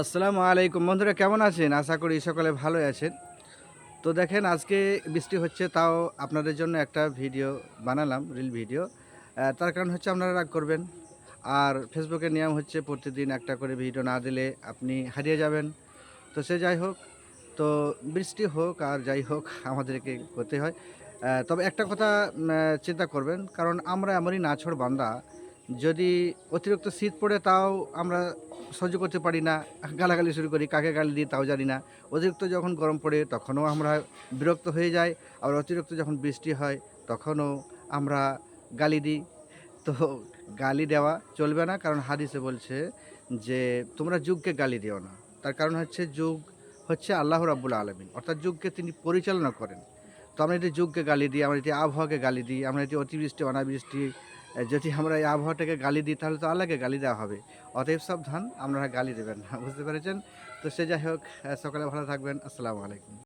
আসসালামু আলাইকুম বন্ধুরা, কেমন আছেন? আশা করি সকলে ভালোই আছেন। তো দেখেন, আজকে বৃষ্টি হচ্ছে, তাও আপনাদের জন্য একটা ভিডিও বানালাম, রিল ভিডিও। তার কারণ হচ্ছে আপনারা রাগ করবেন। আর ফেসবুকের নিয়ম হচ্ছে প্রতিদিন একটা করে ভিডিও না দিলে আপনি হারিয়ে যাবেন। তো সে যাই হোক, তো বৃষ্টি হোক আর যাই হোক আমাদেরকে করতে হয়। তবে একটা কথা চিন্তা করবেন, কারণ আমরা এমনই নাছোড় বান্দা, যদি অতিরিক্ত শীত পড়ে তাও আমরা সহ্য করতে পারি না, গালাগালি শুরু করি, কাকে গালি দিই তাও জানি না। অতিরিক্ত যখন গরম পড়ে তখনও আমরা বিরক্ত হয়ে যাই, আবার অতিরিক্ত যখন বৃষ্টি হয় তখনও আমরা গালি দিই। তো গালি দেওয়া চলবে না, কারণ হাদিসে বলছে যে তোমরা যুগকে গালি দিও না। তার কারণ হচ্ছে যুগ হচ্ছে আল্লাহ রাব্বুল আলামিন, অর্থাৎ যুগকে তিনি পরিচালনা করেন। তো আমরা যদি যুগকে গালি দিই, আমরা যদি আবহাওয়াকে গালি দিই, আমরা যদি অতিবৃষ্টি অনাবৃষ্টি যদি আমরা এই আবহাওয়াটাকে গালি দিই, তাহলে তো আল্লাহকে গালি দেওয়া হবে। অতএব সাবধান, আপনারা গালি দেবেন না। বুঝতে পেরেছেন? তো সে যাই হোক, সকালে ভালো থাকবেন। আসসালামু আলাইকুম।